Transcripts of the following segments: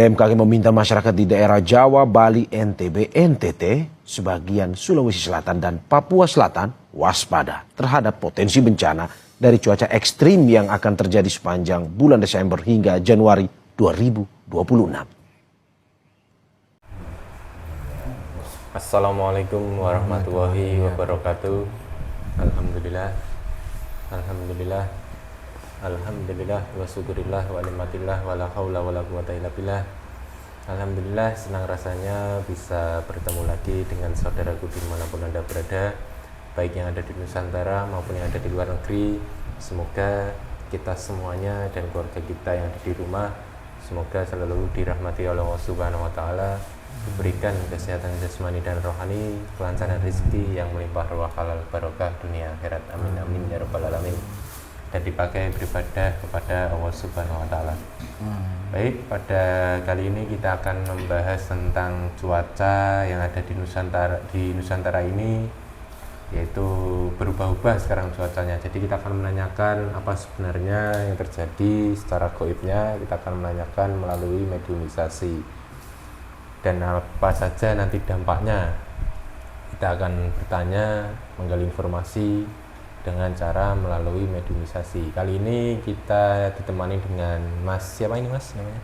BMKG meminta masyarakat di daerah Jawa, Bali, NTB, NTT, sebagian Sulawesi Selatan dan Papua Selatan waspada terhadap potensi bencana dari cuaca ekstrim yang akan terjadi sepanjang bulan Desember hingga Januari 2026. Assalamualaikum warahmatullahi wabarakatuh. Alhamdulillah wa syukurillah wa nikmatillah wa la haula wa la quwata illa billah. Alhamdulillah, senang rasanya bisa bertemu lagi dengan saudaraku dimanapun Anda berada, baik yang ada di Nusantara maupun yang ada di luar negeri. Semoga kita semuanya dan keluarga kita yang ada di rumah semoga selalu dirahmati oleh Allah Subhanahu wa taala, diberikan kesehatan jasmani dan rohani, kelancaran rezeki yang melimpah ruah halal barokah dunia akhirat. Amin amin ya rabbal alamin. Dan dipakai beribadah kepada Allah Subhanahu wa taala. Baik, pada kali ini kita akan membahas tentang cuaca yang ada di Nusantara ini, yaitu berubah-ubah sekarang cuacanya. Jadi kita akan menanyakan apa sebenarnya yang terjadi secara gaibnya, kita akan menanyakan melalui mediumisasi. Dan apa saja nanti dampaknya. Kita akan bertanya, menggali informasi dengan cara melalui mediumisasi. Kali ini kita ditemani dengan Mas, siapa ini Mas namanya?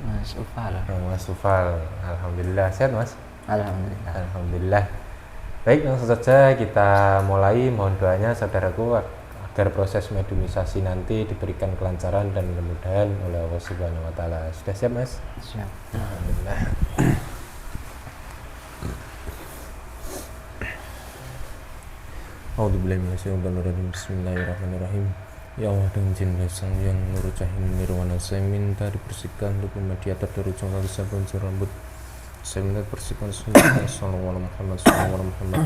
Mas Ufal. Mas Ufal. Alhamdulillah, sehat Mas? Alhamdulillah. Alhamdulillah. Baik, langsung saja kita mulai. Mohon doanya saudaraku agar proses mediumisasi nanti diberikan kelancaran dan kemudahan oleh Allah Subhanahu wa taala. Sudah siap Mas? Siap. Alhamdulillah. A'udzubillahiminasyaitonirrajim. Bismillahirrahmanirrahim. Ya Allah, dengan izin Sang Yang Nur Cahaya Nirwana, saya minta dibersihkan luka mediator dari ujung kaki sampai ujung rambut. Saya minta dibersihkan semuanya. Sallallahu alaihi Muhammad, sallallahu alaihi Muhammad,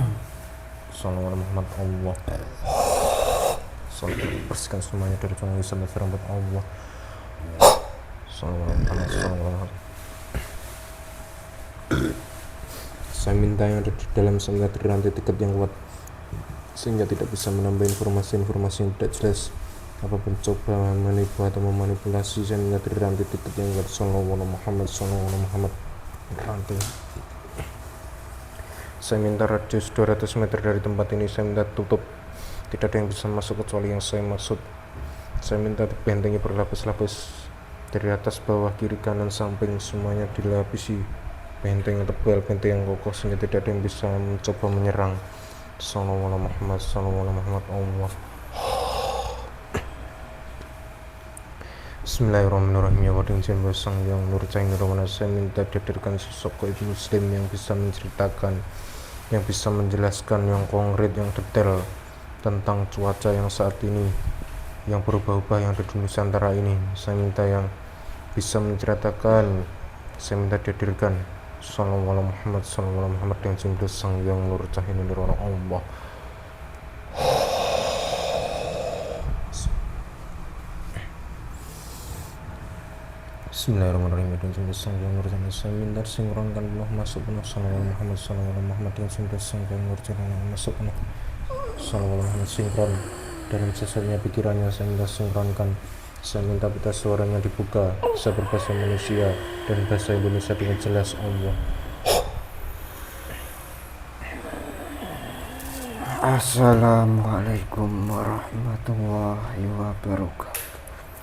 sallallahu alaihi Muhammad. Allah. Sallallahu dibersihkan semuanya dari ujung kaki sampai ujung rambut. Allah. Sallallahu alaihi Muhammad, sallallahu alaihi Muhammad. Saya minta yang ada di dalam saya dari rantai tiket yang kuat, sehingga tidak bisa menambah informasi-informasi yang tidak jelas. Apapun coba menipu atau memanipulasi, saya minta dari rantai tiket yang kuat. Sallallahu alaihi Muhammad, sallallahu alaihi Muhammad. Rantai. Saya minta radius 200 meter dari tempat ini saya minta tutup. Tidak ada yang bisa masuk kecuali yang saya maksud. Saya minta dibentengi berlapis-lapis dari atas, bawah, kiri, kanan, samping, semuanya dilapisi benteng yang tebal, benteng yang kokoh, sehingga tidak ada yang bisa mencoba menyerang. Sallallahu alaihi Muhammad, sallallahu alaihi Muhammad. Allah. Bismillahirrahmanirrahim. Ya Allah, dengan Sang Yang Nur Cahaya Nirwana, saya minta dihadirkan sosok gaib muslim yang bisa menceritakan, yang bisa menjelaskan yang konkret, yang detail tentang cuaca yang saat ini, yang berubah-ubah yang ada di Nusantara ini. Saya minta yang bisa menceritakan, saya minta dihadirkan. Sallallahu alaihi Muhammad, sallallahu alaihi Muhammad, dengan cinta Sang Yang Nur Cahaya Nirwana. Allah. Bismillahirrahmanirrahim. Dengan cinta Sang Yang Nur Cahaya, saya minta sinkronkan penuh, masuk penuh. Sallallahu alaihi Muhammad, sallallahu alaihi Muhammad, dengan cinta Sang Yang Nur Cahaya, masuk penuh. Sallallahu alaihi Muhammad, sinkron dalam jasadnya, pikirannya, saya minta sinkronkan. Saya minta pita suaranya dibuka, bisa berbahasa manusia dan bahasa Indonesia dengan jelas. Allah. Assalamualaikum warahmatullahi wabarakatuh.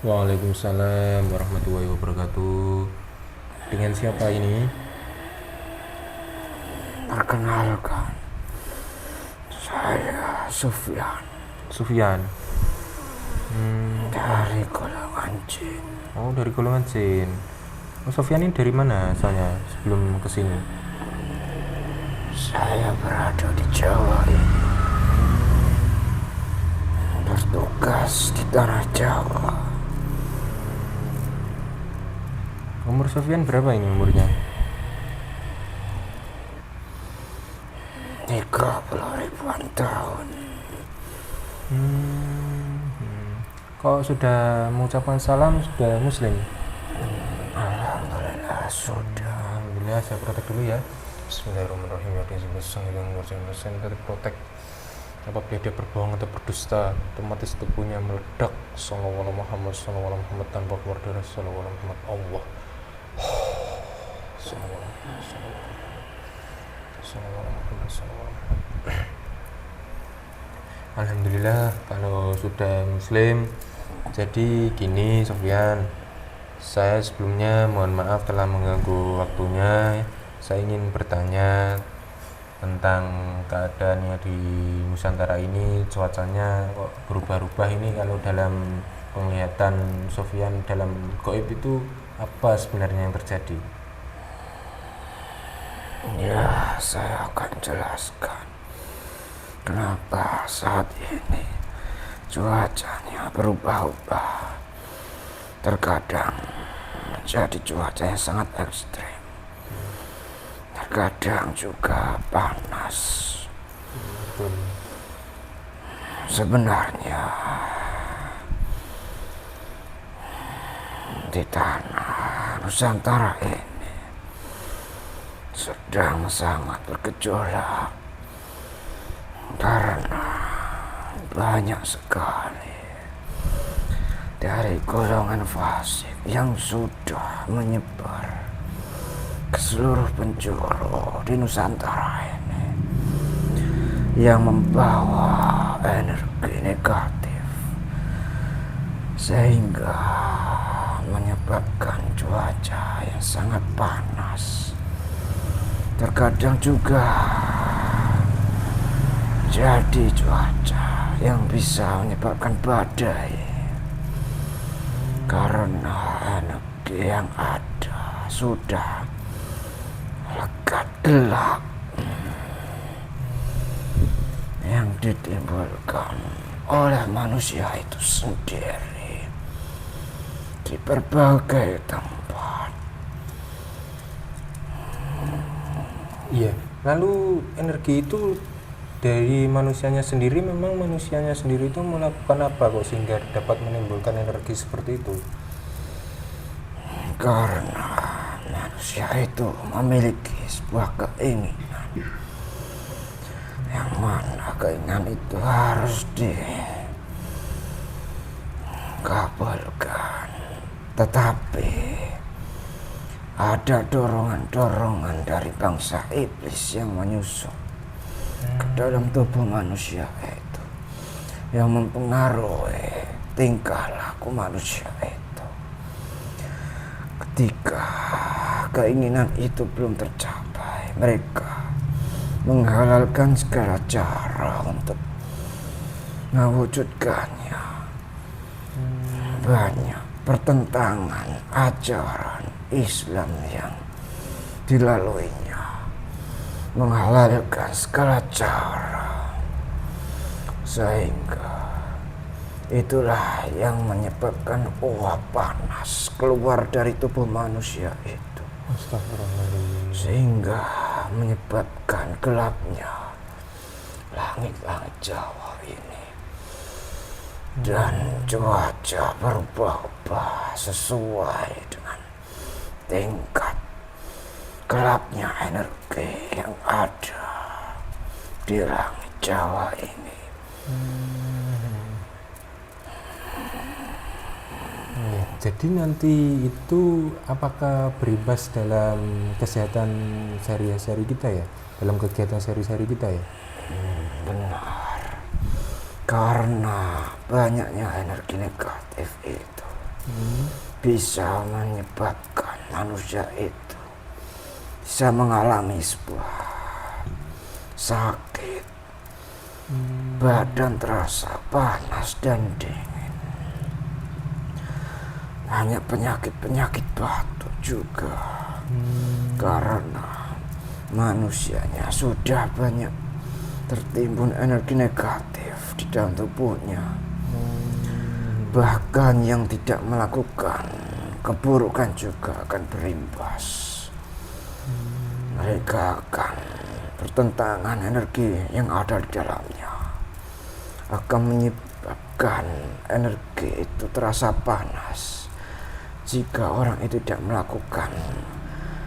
Waalaikumsalam warahmatullahi wabarakatuh. Dengan siapa ini? Perkenalkan, saya Sufyan dari golongan jin. Oh, dari golongan jin. Oh, Sofyan ini dari mana asalnya sebelum kesini? Saya berada di Jawa ini, bertugas di tanah Jawa. Umur Sofyan berapa ini umurnya? 30 ribuan tahun. Kok sudah mengucapkan salam, sudah muslim? Alhamdulillah sudah. Alhamdulillah, saya protek dulu ya. Bismillahirrahmanirrahim. Ya Allah, Sang Yang Nur Cahaya, saya minta diprotek. Apabila dia berbohong atau berdusta, otomatis tubuhnya meledak. Sallallahu alaihi Muhammad, sallallahu alaihi Muhammad, tanpa keluar darah. Sallallahu alaihi Muhammad. Allah. Alhamdulillah kalau sudah muslim. Jadi gini Sofyan, saya sebelumnya mohon maaf telah mengganggu waktunya. Saya ingin bertanya tentang keadaannya di Nusantara ini. Cuacanya kok berubah-ubah ini. Kalau dalam penglihatan Sofyan dalam gaib itu apa sebenarnya yang terjadi? Ya, saya akan jelaskan kenapa saat ini cuacanya berubah-ubah. Terkadang menjadi cuaca yang sangat ekstrim, terkadang juga panas. Betul. Sebenarnya di tanah Nusantara ini sedang sangat bergejolak karena banyak sekali dari golongan fasik yang sudah menyebar ke seluruh penjuru di Nusantara ini, yang membawa energi negatif sehingga menyebabkan cuaca yang sangat panas. Terkadang juga jadi cuaca yang bisa menyebabkan badai karena energi yang ada sudah lekat gelap yang ditimbulkan oleh manusia itu sendiri di berbagai tempat. Iya. Lalu energi itu dari manusianya sendiri, memang manusianya sendiri itu melakukan apa kok sehingga dapat menimbulkan energi seperti itu? Karena manusia itu memiliki sebuah keinginan, yang mana keinginan itu harus dikabulkan. Tetapi ada dorongan-dorongan dari bangsa iblis yang menyusup ke dalam tubuh manusia itu, yang mempengaruhi tingkah laku manusia itu. Ketika keinginan itu belum tercapai, mereka menghalalkan segala cara untuk mewujudkannya. Banyak pertentangan ajaran Islam yang dilaluinya, menghalalkan segala cara, sehingga itulah yang menyebabkan uap panas keluar dari tubuh manusia itu, Astagfirullahaladzim. sehingga menyebabkan gelapnya langit-langit Jawa ini, dan cuaca berubah-ubah sesuai dengan tingkat gelapnya energi yang ada di langit Jawa ini. Ya, jadi nanti itu apakah berimbas dalam kesehatan sehari-hari kita ya, dalam kegiatan sehari-hari kita ya? Benar, karena banyaknya energi negatif itu bisa menyebabkan manusia itu bisa mengalami sebuah sakit, badan terasa panas dan dingin, banyak penyakit batuk juga, karena manusianya sudah banyak tertimbun energi negatif di dalam tubuhnya. Bahkan yang tidak melakukan keburukan juga akan berimbas. Mereka akan bertentangan energi yang ada di dalamnya, akan menyebabkan energi itu terasa panas jika orang itu tidak melakukan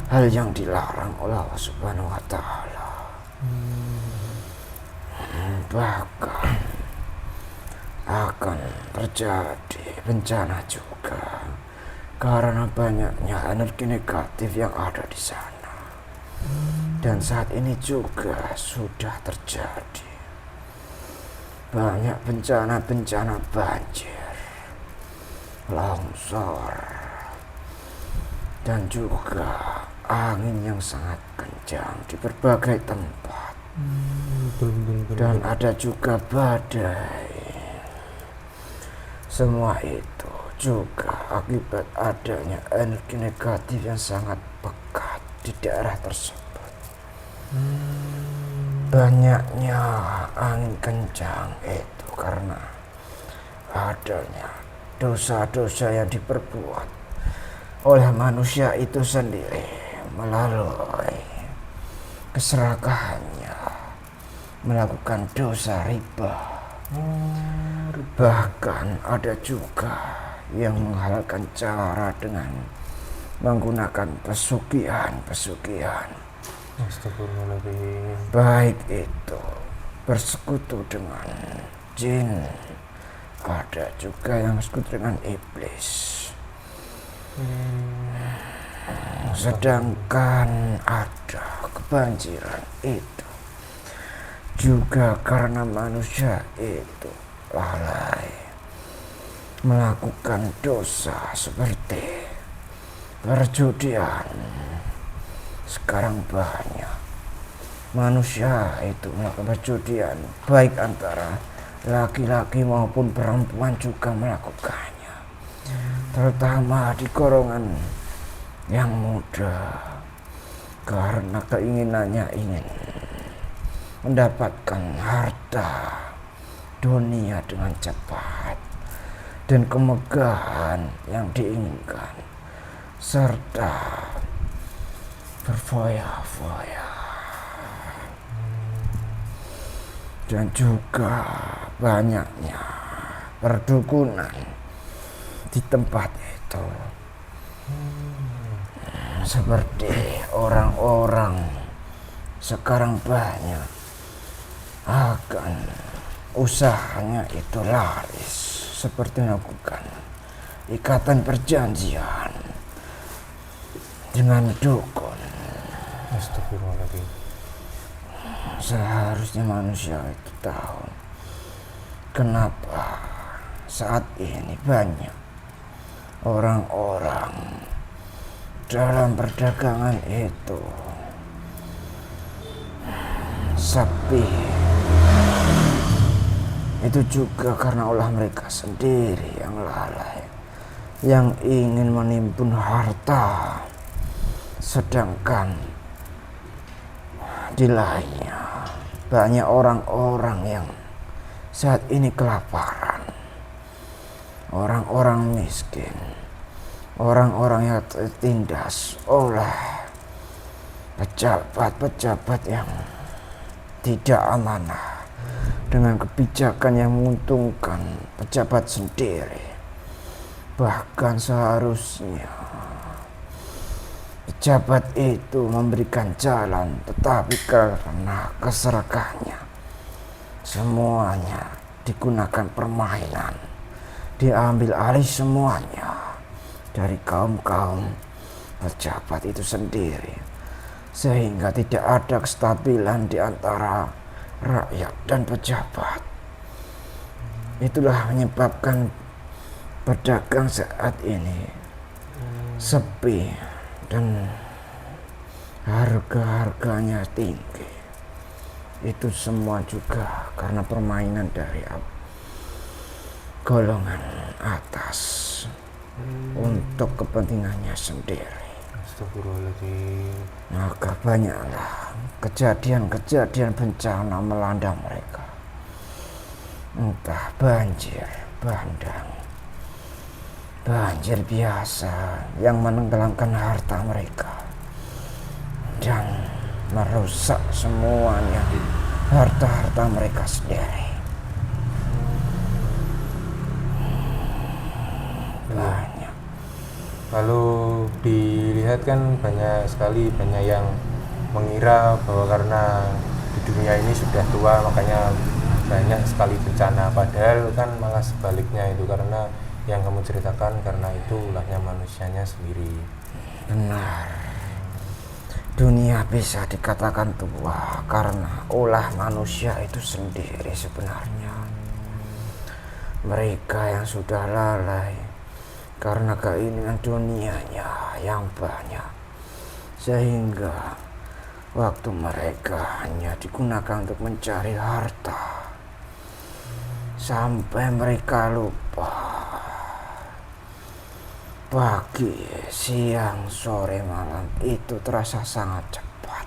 hal yang dilarang oleh Allah Subhanahu wa Ta'ala. Bahkan akan terjadi bencana juga karena banyaknya energi negatif yang ada di sana. Dan saat ini juga sudah terjadi banyak bencana-bencana banjir, longsor, dan juga angin yang sangat kencang di berbagai tempat. Dan ada juga badai. Semua itu juga akibat adanya energi negatif yang sangat pekat di daerah tersebut. Banyaknya angin kencang itu karena adanya dosa-dosa yang diperbuat oleh manusia itu sendiri melalui keserakahannya melakukan dosa riba. Bahkan ada juga yang menghalalkan cara dengan menggunakan pesugihan. Astagfirullahaladzim. Baik itu bersekutu dengan jin, ada juga yang bersekutu dengan iblis. Sedangkan ada kebanjiran itu juga karena manusia itu lalai melakukan dosa seperti perjudian. Sekarang banyak manusia itu melakukan perjudian, baik antara laki-laki maupun perempuan juga melakukannya, terutama di golongan yang muda, karena keinginannya ingin mendapatkan harta dunia dengan cepat dan kemegahan yang diinginkan, serta berfoya-foya. Dan juga banyaknya perdukunan di tempat itu, seperti orang-orang sekarang banyak akan usahanya itu laris, seperti melakukan ikatan perjanjian dengan dukun. Astagfirullahaladzim. Seharusnya manusia itu tahu kenapa saat ini banyak orang-orang dalam perdagangan itu sepi. Itu juga karena ulah mereka sendiri yang lalai, yang ingin menimbun harta, sedangkan di lainnya banyak orang-orang yang saat ini kelaparan, orang-orang miskin, orang-orang yang tertindas oleh pejabat-pejabat yang tidak amanah dengan kebijakan yang menguntungkan pejabat sendiri. Bahkan seharusnya pejabat itu memberikan jalan, tetapi karena keserakahannya semuanya digunakan permainan, diambil alih semuanya dari kaum-kaum pejabat itu sendiri, sehingga tidak ada kestabilan di antara rakyat dan pejabat. Itulah menyebabkan pedagang saat ini sepi dan harga-harganya tinggi. Itu semua juga karena permainan dari golongan atas untuk kepentingannya sendiri. Astagfirullahaladzim. Maka banyaklah kejadian-kejadian bencana melanda mereka, entah banjir bandang, banjir biasa yang menenggelamkan harta mereka dan merusak semuanya harta-harta mereka sendiri. Banyak. Lalu dilihat kan banyak yang mengira bahwa karena di dunia ini sudah tua makanya banyak sekali bencana, padahal kan malah sebaliknya itu, karena yang kamu ceritakan karena itu ulahnya manusianya sendiri. Benar. Dunia bisa dikatakan tua karena ulah manusia itu sendiri sebenarnya. Mereka yang sudah lalai karena keinginan dunianya yang banyak, sehingga waktu mereka hanya digunakan untuk mencari harta, sampai mereka lupa pagi, siang, sore, malam itu terasa sangat cepat.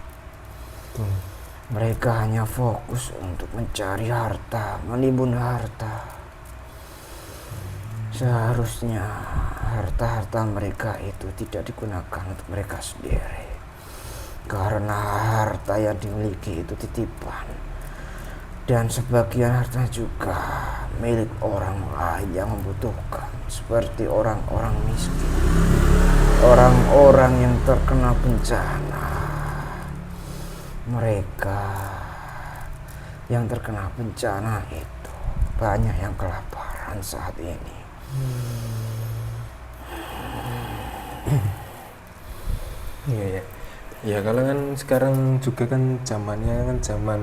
Mereka hanya fokus untuk mencari harta, menimbun harta. Seharusnya harta-harta mereka itu tidak digunakan untuk mereka sendiri, karena harta yang dimiliki itu titipan, dan sebagian harta juga milik orang lain yang membutuhkan, seperti orang-orang miskin, orang-orang yang terkena bencana. Mereka yang terkena bencana itu banyak yang kelaparan saat ini. Iya ya. Ya kalau kan sekarang juga kan zamannya kan zaman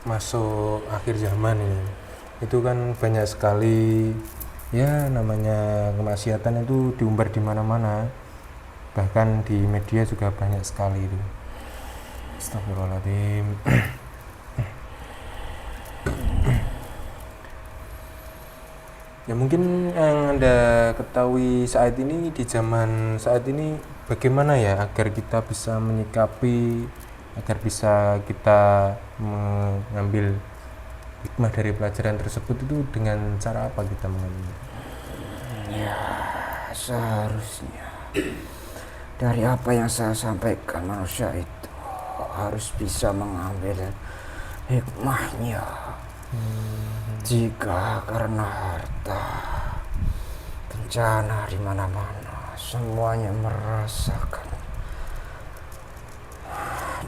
masuk akhir zaman ini. Itu kan banyak sekali ya namanya kemaksiatan itu diumbar di mana-mana. Bahkan di media juga banyak sekali itu. Astagfirullahaladzim. Ya mungkin yang Anda ketahui saat ini, di zaman saat ini bagaimana ya agar kita bisa menyikapi, agar bisa kita mengambil hikmah dari pelajaran tersebut itu dengan cara apa kita mengambil? Ya, seharusnya dari apa yang saya sampaikan, manusia itu harus bisa mengambil hikmahnya. Jika karena harta, bencana di mana-mana, semuanya merasakan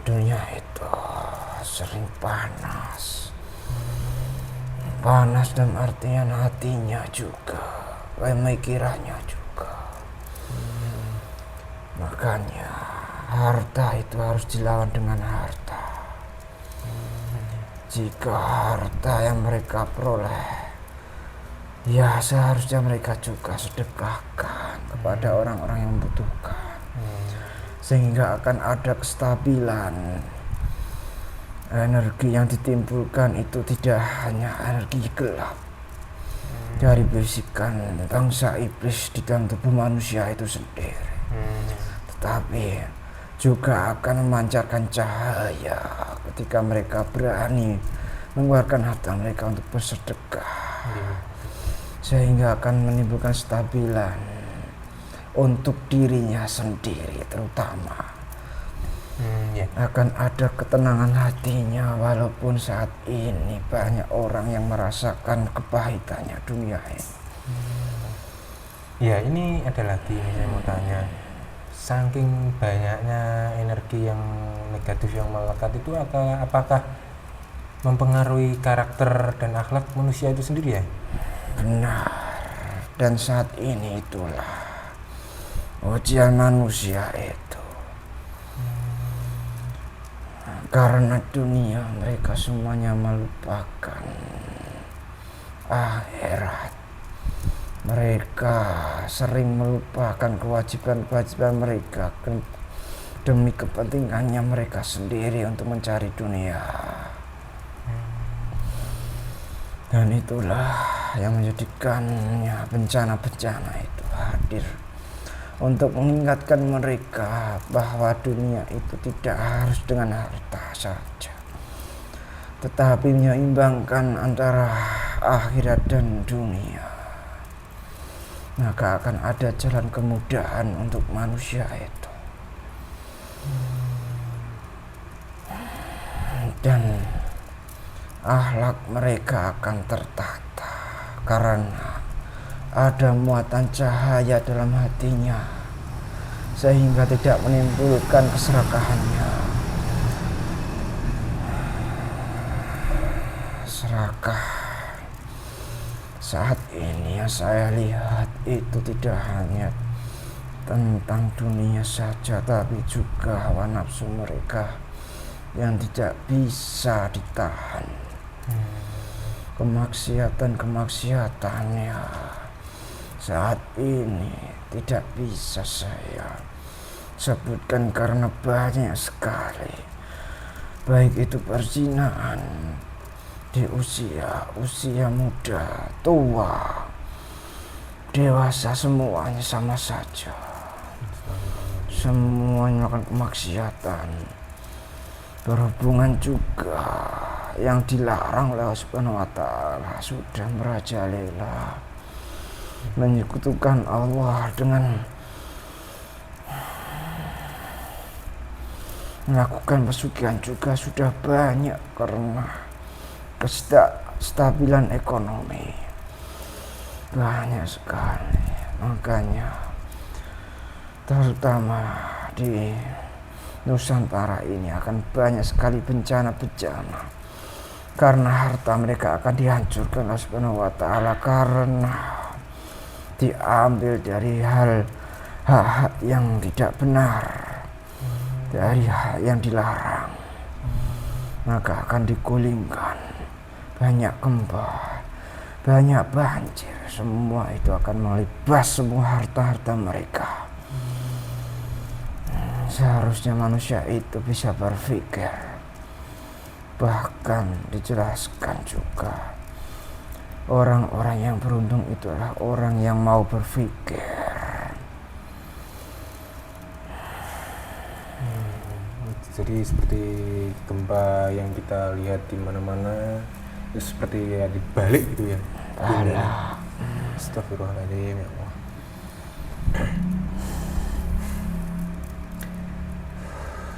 dunia itu sering panas. Panas dalam artian hatinya juga, pemikirannya juga. Makanya harta itu harus dilawan dengan harta. Jika harta yang mereka peroleh, ya seharusnya mereka juga sedekahkan kepada orang-orang yang membutuhkan, sehingga akan ada kestabilan. Energi yang ditimbulkan itu tidak hanya energi gelap dari bisikan bangsa iblis di dalam tubuh manusia itu sendiri, tetapi juga akan memancarkan cahaya ketika mereka berani mengeluarkan harta mereka untuk bersedekah, sehingga akan menimbulkan kestabilan untuk dirinya sendiri terutama. Akan ada ketenangan hatinya, walaupun saat ini banyak orang yang merasakan kepahitannya dunia ini. Ya ini ada lagi nih saya mau tanya, saking banyaknya energi yang negatif yang melekat itu apakah mempengaruhi karakter dan akhlak manusia itu sendiri ya? Benar, dan saat ini itulah ujian manusia itu. Karena dunia mereka semuanya melupakan akhirat. Mereka sering melupakan kewajiban-kewajiban mereka demi kepentingannya mereka sendiri untuk mencari dunia. Dan itulah yang menjadikannya bencana-bencana itu hadir untuk mengingatkan mereka bahwa dunia itu tidak harus dengan harta saja, tetapi menyeimbangkan antara akhirat dan dunia. Maka akan ada jalan kemudahan untuk manusia itu. Dan akhlak mereka akan tertata karena ada muatan cahaya dalam hatinya, sehingga tidak menimbulkan keserakahannya. Serakah Saat ini yang saya lihat itu tidak hanya tentang dunia saja, tapi juga hawa nafsu mereka yang tidak bisa ditahan. Kemaksiatan-kemaksiatannya saat ini tidak bisa saya sebutkan karena banyak sekali. Baik itu perzinahan di usia muda, tua, dewasa, semuanya sama saja. Semuanya melakukan kemaksiatan. Berhubungan juga yang dilarang oleh Allah Subhanahu wa Ta'ala, sudah merajalela, menyekutukan Allah dengan melakukan pesugihan juga sudah banyak karena kestabilan ekonomi banyak sekali. Makanya terutama di Nusantara ini akan banyak sekali bencana-bencana karena harta mereka akan dihancurkan oleh Subhanahu wa Ta'ala karena diambil dari hak yang tidak benar, dari hak yang dilarang, maka akan digulingkan. Banyak gempa, banyak banjir, semua itu akan melibas semua harta-harta mereka. Seharusnya manusia itu bisa berpikir. Bahkan dijelaskan juga, orang-orang yang beruntung itu adalah orang yang mau berpikir. Jadi seperti gempa yang kita lihat di mana-mana, itu seperti ya dibalik gitu ya. Alah. Astagfirullahaladzim, ya Allah.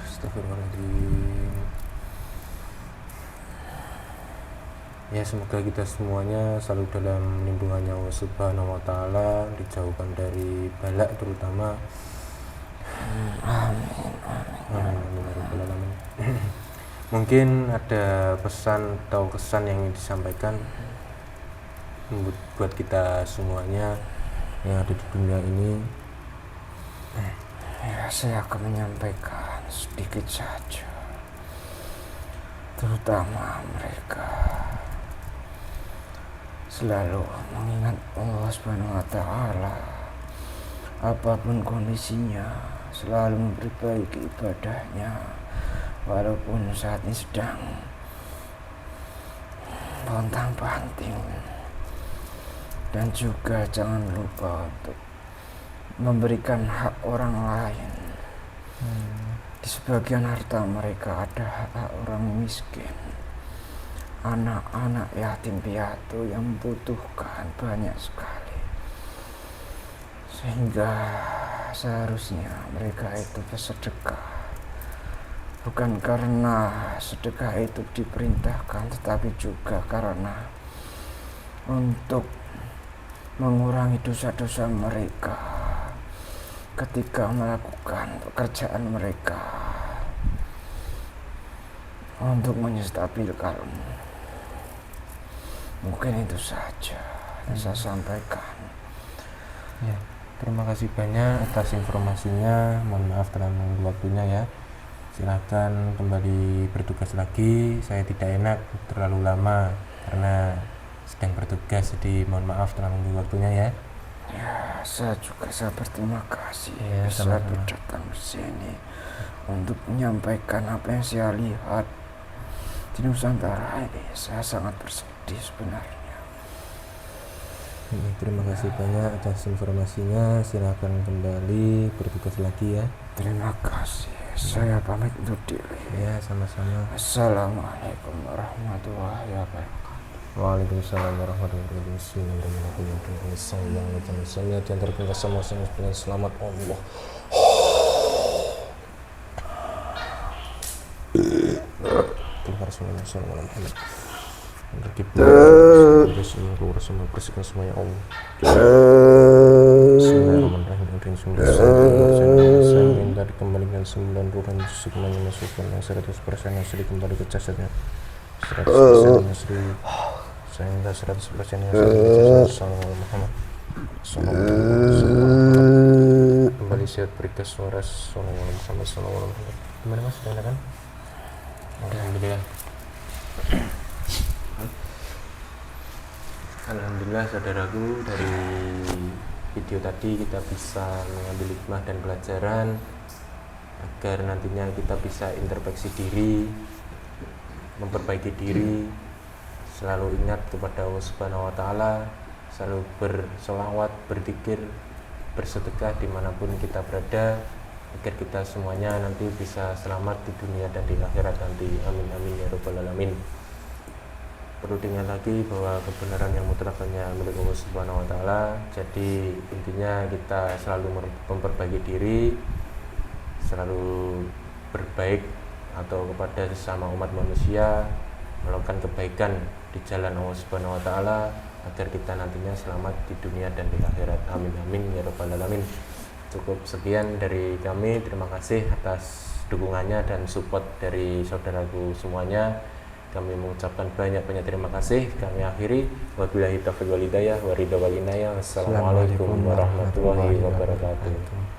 Astagfirullahaladzim. Ya, semoga kita semuanya selalu dalam lindungannya Allah Subhanahu wa Ta'ala, dijauhkan dari balak terutama. Amin. Mungkin ada pesan atau kesan yang ingin disampaikan buat kita semuanya yang ada di dunia ini. Ya, saya akan menyampaikan sedikit saja, terutama mereka selalu mengingat Allah Subhanahu wa Ta'ala apapun kondisinya, selalu memperbaiki ibadahnya walaupun saat ini sedang pontang-panting. Dan juga jangan lupa untuk memberikan hak orang lain. Di sebagian harta mereka ada hak orang miskin, anak-anak yatim piatu yang membutuhkan banyak sekali, sehingga seharusnya mereka itu bersedekah bukan karena sedekah itu diperintahkan, tetapi juga karena untuk mengurangi dosa-dosa mereka ketika melakukan pekerjaan mereka, untuk menstabilkan. Mungkin itu saja yang saya sampaikan. Ya, terima kasih banyak atas informasinya. Mohon maaf telah mengganggu waktunya ya. Silakan kembali bertugas lagi. Saya tidak enak terlalu lama karena sedang bertugas, jadi mohon maaf telah mengganggu waktunya ya. Ya, saya juga berterima kasih Ya, bisa sama-sama. datang ke sini untuk menyampaikan apa yang saya lihat di Nusantara ini. Saya sangat bersedih sebenarnya. Terima kasih banyak atas informasinya. Silakan kembali bertugas lagi ya. Terima kasih. Saya pamit untuk diri. Ya, sama-sama. Assalamualaikum warahmatullahi wabarakatuh. Waalaikumsalam warahmatullahi wabarakatuh. Saya diantarkan ke semua dengan selamat Allah. Terima kasih Muhammad. Bersihkan semuanya Allah. Bismillahirrahmanirrahim. Saya minta dikembalikan 9 ruh dan semuanya masukkan yang 100% yang sedih kembali ke jasadnya, 100% yang sedih Sayangnya 100% ya Sallallahu Muhammad Sallallahu kembali sehat berkas suara Sallallahu Muhammad Sallallahu Muhammad. Gimana mas? Enak kan? Alhamdulillah. Alhamdulillah saudaraku, dari video tadi kita bisa mengambil hikmah dan pelajaran agar nantinya kita bisa introspeksi diri, memperbaiki diri, selalu ingat kepada Allah Subhanahu wa Ta'ala, selalu bersolawat, berzikir, bersedekah dimanapun kita berada, agar kita semuanya nanti bisa selamat di dunia dan di akhirat nanti. Amin amin ya rabbal alamin. Perlu diingat lagi bahwa kebenaran yang mutlak hanya milik Allah Subhanahu wa Ta'ala. Jadi intinya kita selalu memperbaiki diri, selalu berbaik atau kepada sesama umat manusia, melakukan kebaikan di jalan Allah Subhanahu wa Ta'ala agar kita nantinya selamat di dunia dan di akhirat. Amin amin ya rabbal alamin. Cukup sekian dari kami. Terima kasih atas dukungannya dan support dari saudaraku semuanya. Kami mengucapkan banyak-banyak terima kasih. Kami akhiri. Wabillahi taufiq wal hidayah wa ridha wal inayah. Wassalamualaikum warahmatullahi wabarakatuh.